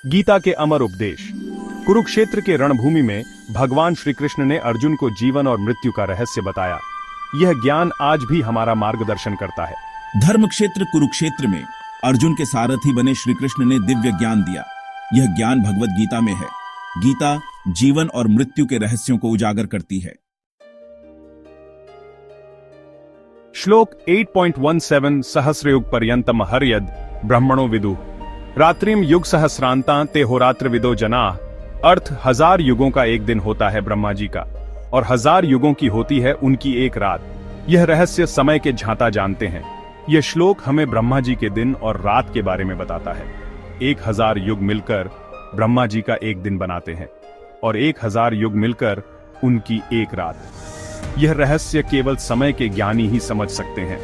गीता के अमर उपदेश। कुरुक्षेत्र के रणभूमि में भगवान श्री कृष्ण ने अर्जुन को जीवन और मृत्यु का रहस्य बताया। यह ज्ञान आज भी हमारा मार्गदर्शन करता है। धर्म क्षेत्र कुरुक्षेत्र में अर्जुन के सारथी बने श्री कृष्ण ने दिव्य ज्ञान दिया। यह ज्ञान भगवत गीता में है। गीता जीवन और मृत्यु के रहस्यों को उजागर करती है। श्लोक 8.17 सहस्रयुग पर्यंतम हर्यद ब्रह्मणो विदु रात्रिम युग सहस्रांता ते होरात्र विदो जनाः। अर्थ 1000 युगों का एक दिन होता है ब्रह्मा जी का, और 1000 युगों की होती है उनकी एक रात। यह रहस्य समय के झांता जानते हैं। यह श्लोक हमें ब्रह्मा जी के दिन और रात के बारे में बताता है। 1000 युग मिलकर ब्रह्मा जी का एक दिन बनाते हैं और 1000 युग मिलकर उनकी एक रात। यह रहस्य केवल समय के ज्ञानी ही समझ सकते हैं।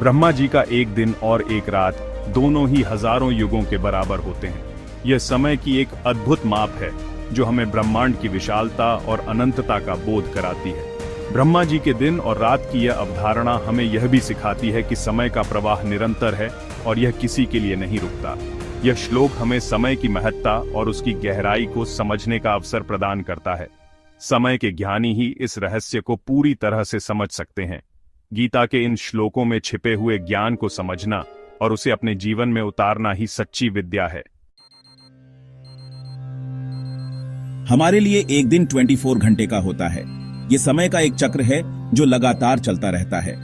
ब्रह्मा जी का एक दिन और एक रात दोनों ही हजारों युगों के बराबर होते हैं। यह समय की एक अद्भुत माप है जो हमें ब्रह्मांड की विशालता और अनंतता का बोध कराती है। ब्रह्मा जी के दिन और रात की यह अवधारणा हमें यह भी सिखाती है कि समय का प्रवाह निरंतर है और यह किसी के लिए नहीं रुकता। यह श्लोक हमें समय की महत्ता और उसकी गहराई को समझने का अवसर प्रदान करता है। समय के ज्ञानी ही इस रहस्य को पूरी तरह से समझ सकते हैं। गीता के इन श्लोकों में छिपे हुए ज्ञान को समझना और उसे अपने जीवन में उतारना ही सच्ची विद्या है। हमारे लिए एक दिन 24 घंटे का होता है। ये समय का एक चक्र है जो लगातार चलता रहता है।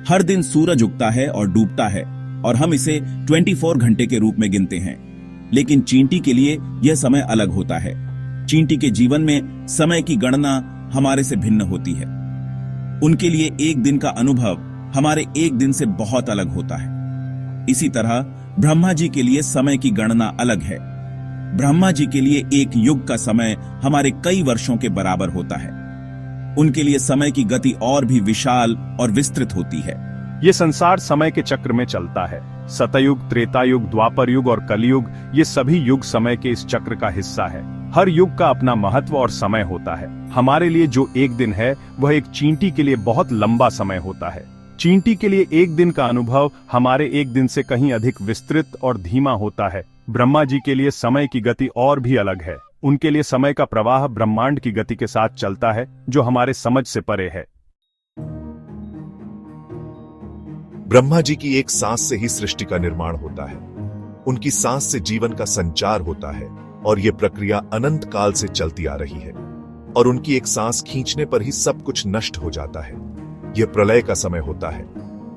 हर दिन सूरज उगता है और डूबता है और हम इसे 24 घंटे के रूप में गिनते हैं। लेकिन चींटी के लिए यह समय अलग होता है। चींटी के जीवन में समय की गणना हमारे से भिन्न होती है। उनके लिए एक दिन का अनुभव हमारे एक दिन से बहुत अलग होता है। इसी तरह ब्रह्मा जी के लिए समय की गणना अलग है। ब्रह्मा जी के लिए एक युग का समय हमारे कई वर्षों के बराबर होता है। उनके लिए समय की गति और भी विशाल और विस्तृत होती है। ये संसार समय के चक्र में चलता है। सतयुग, त्रेतायुग, द्वापर युग और कलयुग, ये सभी युग समय के इस चक्र का हिस्सा है। हर युग का अपना महत्व और समय होता है। हमारे लिए जो एक दिन है वह एक चींटी के लिए बहुत लंबा समय होता है। चींटी के लिए एक दिन का अनुभव हमारे एक दिन से कहीं अधिक विस्तृत और धीमा होता है। ब्रह्मा जी के लिए समय की गति और भी अलग है। उनके लिए समय का प्रवाह ब्रह्मांड की गति के साथ चलता है जो हमारे समझ से परे है। ब्रह्मा जी की एक सांस से ही सृष्टि का निर्माण होता है। उनकी सांस से जीवन का संचार होता है और यह प्रक्रिया अनंत काल से चलती आ रही है। और उनकी एक सांस खींचने पर ही सब कुछ नष्ट हो जाता है। यह प्रलय का समय होता है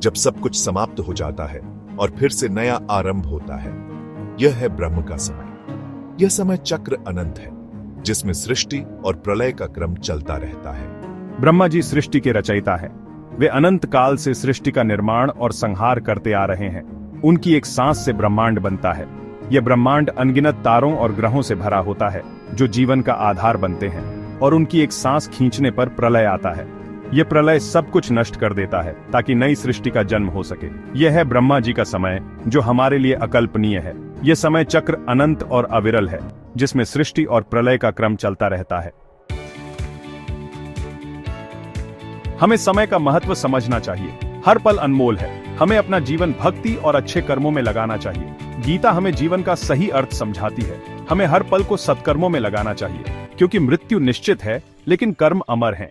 जब सब कुछ समाप्त हो जाता है और फिर से नया आरंभ होता है। यह है ब्रह्म का समय। यह समय चक्र अनंत है जिसमें सृष्टि और प्रलय का क्रम चलता रहता है। ब्रह्मा जी सृष्टि के रचयिता है। वे अनंत काल से सृष्टि का निर्माण और संहार करते आ रहे हैं। उनकी एक सांस से ब्रह्मांड बनता है। यह ब्रह्मांड अनगिनत तारों और ग्रहों से भरा होता है जो जीवन का आधार बनते हैं। और उनकी एक सांस खींचने पर प्रलय आता है। यह प्रलय सब कुछ नष्ट कर देता है ताकि नई सृष्टि का जन्म हो सके। यह है ब्रह्मा जी का समय जो हमारे लिए अकल्पनीय है। यह समय चक्र अनंत और अविरल है जिसमें सृष्टि और प्रलय का क्रम चलता रहता है। हमें समय का महत्व समझना चाहिए। हर पल अनमोल है। हमें अपना जीवन भक्ति और अच्छे कर्मों में लगाना चाहिए। गीता हमें जीवन का सही अर्थ समझाती है। हमें हर पल को सत्कर्मों में लगाना चाहिए क्योंकि मृत्यु निश्चित है लेकिन कर्म अमर हैं।